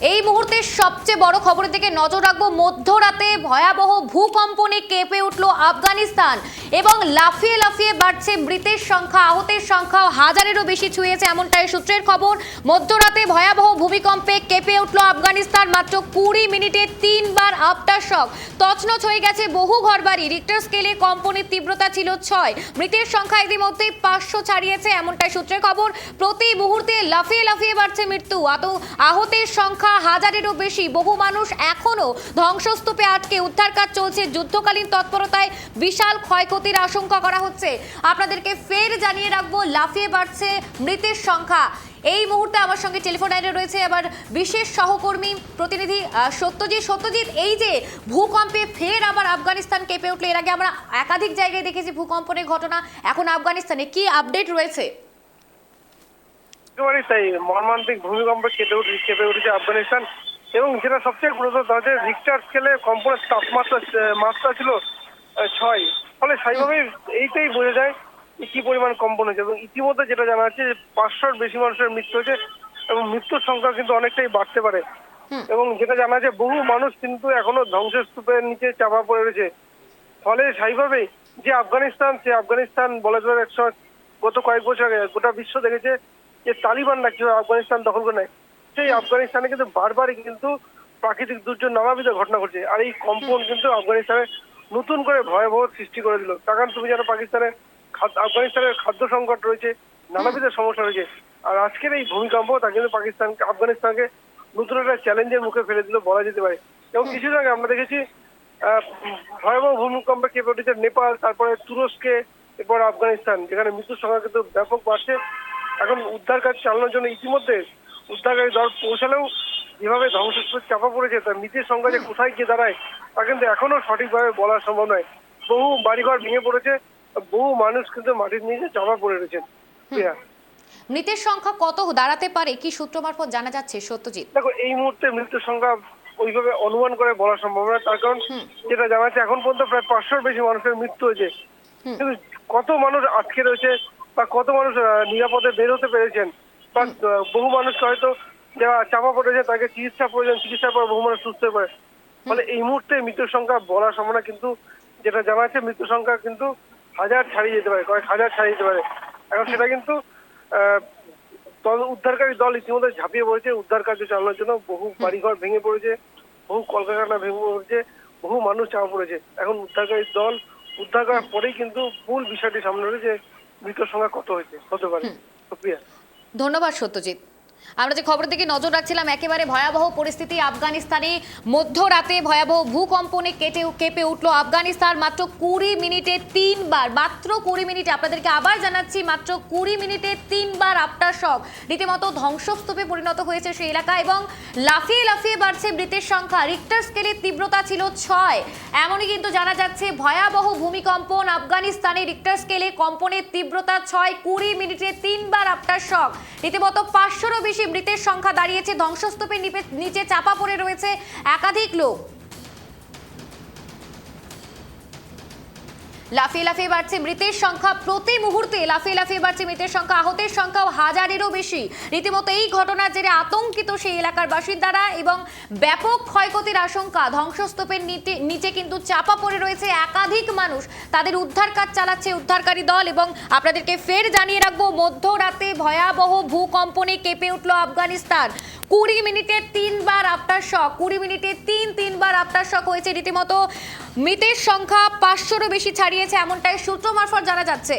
এই মুহূর্তে সবচেয়ে বড় খবরের দিকে নজর রাখবো। মধ্যরাতে ভয়াবহ ভূকম্পনে কেঁপে উঠল আফগানিস্তান এবং লাফিয়ে লাফিয়ে বাড়ছে মৃতের সংখ্যা, আহতের সংখ্যাও হাজারেরও বেশি ছুঁয়েছে, এমনটাই সূত্রের খবর। মধ্যরাতে ভয়াবহ ভূমিকম্পে কেঁপে উঠল আফগানিস্তান। মাত্র 20 মিনিটে 3বার আফটার শক, তছনছ হয়ে গেছে বহু ঘরবাড়ি। রিক্টার স্কেলে কম্পনের তীব্রতা ছিল 6। মৃতের সংখ্যা ইতিমধ্যেই 500 ছাড়িয়েছে, এমনটাই সূত্রের খবর। প্রতি মুহূর্তে লাফিয়ে লাফিয়ে বাড়ছে মৃত্যু, আহতের সংখ্যা হাজারেরও বেশি। বহু মানুষ এখনো ধ্বংসস্তূপে আটকে, উদ্ধার কাজ চলছে। যুদ্ধকালীন তৎপরতায় বিশাল ক্ষয়ক্ষতির আশঙ্কা করা হচ্ছে। আপনাদেরকে ফের জানিয়ে রাখবো, লাফিয়ে বাড়ছে মৃতের সংখ্যা। এই মুহূর্তে আমার সঙ্গে টেলিফোন লাইনে রয়েছে আবার বিশেষ সহকর্মী প্রতিনিধি সত্যজিৎ, এই যে ভূকম্পে ফের আবার আফগানিস্তান কেঁপে উঠলো, এর আগে আমরা একাধিক জায়গায় দেখেছি ভূকম্পনের ঘটনা, এখন আফগানিস্তানে কি আপডেট রয়েছে? তাই মর্মান্তিক ভূমিকম্পে কেঁপে উঠেছে আফগানিস্তান, এবং যেটা সবচেয়ে গুরুত্বপূর্ণ যে রিক্টার স্কেলে কম্পনের মাত্রা ছিল 6। ফলে স্বাভাবিকভাবেই এইটাই বোঝা যায় কি পরিমাণ কম্পন হয়েছে। এবং ইতিমধ্যে যেটা জানা যাচ্ছে 500-র বেশি মানুষের মৃত্যু হয়েছে এবং মৃত্যুর সংখ্যা কিন্তু অনেকটাই বাড়তে পারে। এবং যেটা জানা যায় বহু মানুষ কিন্তু এখনো ধ্বংসস্তূপের নিচে চাপা পড়ে রয়েছে। ফলে স্বাভাবিকভাবেই যে আফগানিস্তান বলা যায় একসময় গত কয়েক বছর আগে গোটা বিশ্ব দেখেছে যে তালিবানরা কিভাবে আফগানিস্তান দখল করে নেয়, সেই আফগানিস্তানে কিন্তু বারবারই কিন্তু প্রাকৃতিক দুর্যোগ নানাবিধ ঘটনা ঘটছে। আর এই কম্পন কিন্তু আফগানিস্তানে নতুন করে ভয়াবহ সৃষ্টি করে দিল। তার কারণ তুমি জানো আফগানিস্তানের খাদ্য সংকট রয়েছে, নানাবিধ সমস্যা রয়েছে। আর আজকের এই ভূমিকম্প তা কিন্তু আফগানিস্তানকে নতুন একটা চ্যালেঞ্জের মুখে ফেলে দিল বলা যেতে পারে। এবং কিছুদিন আগে আমরা দেখেছি ভয়াবহ ভূমিকম্পে কেঁপে উঠেছে নেপাল, তারপরে তুরস্কে, এরপর আফগানিস্তান, যেখানে মৃত্যুর সংখ্যা কিন্তু ব্যাপক বাড়ছে। এখন উদ্ধার কাজ চালানোর জন্য ইতিমধ্যে উদ্ধারকারী দল পৌঁছালেও যেভাবে ধ্বংসস্তূপ চাপা পড়েছে, তার মৃতের সংখ্যা যে কোথায় গিয়ে দাঁড়ায় তা কিন্তু এখনো সঠিকভাবে বলা সম্ভব নয়। বহু বাড়িঘর ভেঙে পড়েছে, বহু মানুষ কিন্তু মাটির নিচে চাপা পড়ে রয়েছেন। মৃতের সংখ্যা কত দাঁড়াতে পারে, কি সূত্র মারফত জানা যাচ্ছে সত্যজিৎ? দেখো, এই মুহূর্তে মৃত্যুর সংখ্যা ওইভাবে অনুমান করে বলা সম্ভব নয়। তার কারণ যেটা জানা যাচ্ছে এখন পর্যন্ত প্রায় 500-র বেশি মানুষের মৃত্যু হয়েছে, কিন্তু কত মানুষ আটকে রয়েছে বা কত মানুষ নিরাপদে বের হতে পেরেছেন, বা বহু মানুষকে হয়তো যারা চাপা পড়েছে তাকে চিকিৎসার পর বহু মানুষ সুস্থ হয়ে পড়ে। ফলে এই মুহূর্তে মৃত্যুর সংখ্যা বলা সম্ভব না, কিন্তু যেটা জানা যাচ্ছে মৃত্যুর সংখ্যা কিন্তু হাজার ছাড়িয়ে যেতে পারে, কয়েক হাজার ছাড়িয়ে যেতে পারে। এখন সেটা কিন্তু উদ্ধারকারী দল ইতিমধ্যে ঝাঁপিয়ে পড়েছে উদ্ধার কার্য চালানোর জন্য। বহু বাড়িঘর ভেঙে পড়েছে, বহু কলকারখানা ভেঙে পড়েছে, বহু মানুষ চাপা পড়েছে। এখন উদ্ধারকারী দল উদ্ধার করার পরেই কিন্তু মূল বিষয়টি সামনে রয়েছে, মৃতের সংখ্যা কত হতে পারে। ধন্যবাদ সত্যজিৎ। আমরা যে খবরের দিকে নজর রাখছিলাম, একেবারে ভয়াবহ পরিস্থিতি আফগানিস্তানে। মধ্যরাতে ভয়াবহ ভূকম্পনে কেঁপে উঠলো আফগানিস্তান। মাত্র 20 মিনিটে 3বার, মাত্র 20 মিনিটে, আপনাদেরকে আবার জানাচ্ছি, মাত্র 20 মিনিটে 3বার আফটার শক। রীতিমতো ধ্বংসস্তূপে পরিণত হয়েছে সেই এলাকা এবং লাফিয়ে লাফিয়ে বাড়ছে মৃতের সংখ্যা। রিক্টার স্কেলের তীব্রতা ছিল 6, এমনই কিন্তু জানা যাচ্ছে। ভয়াবহ ভূমিকম্পন আফগানিস্তানে, রিক্টার স্কেলে কম্পনের তীব্রতা 6, 20 মিনিটে 3বার আফটার শক। রীতিমতো 500-রও বেশি মৃতের সংখ্যা দাঁড়িয়েছে, ধ্বংসস্তূপের নিচে চাপা পড়ে রয়েছে একাধিক লোক। লাফিয়ে লাফিয়ে বাড়ছে মৃতের সংখ্যা, প্রতি মুহূর্তে লাফিয়ে লাফিয়ে বাড়ছে মৃতের সংখ্যা, আহতের সংখ্যাও হাজারেরও বেশি। রীতিমতো এই ঘটনার জেরে আতঙ্কিত সেই এলাকার বাসিন্দারা এবং ব্যাপক ক্ষয়ক্ষতির আশঙ্কা। ধ্বংসস্তূপের নিচে কিন্তু চাপা পড়ে রয়েছে একাধিক মানুষ, তাদের উদ্ধার কাজ চালাচ্ছে উদ্ধারকারী দল। এবং আপনাদেরকে ফের জানিয়ে রাখবো, মধ্যরাতে ভয়াবহ ভূকম্পনে কেঁপে উঠল আফগানিস্তান। 20 মিনিটে 3বার আফটার শক, 20 মিনিটে 3বার আফটার শক হয়েছে। রীতিমতো মৃতের সংখ্যা 500-রও বেশি ছাড়িয়েছে, এমনটাই সূত্র মারফত জানা যাচ্ছে।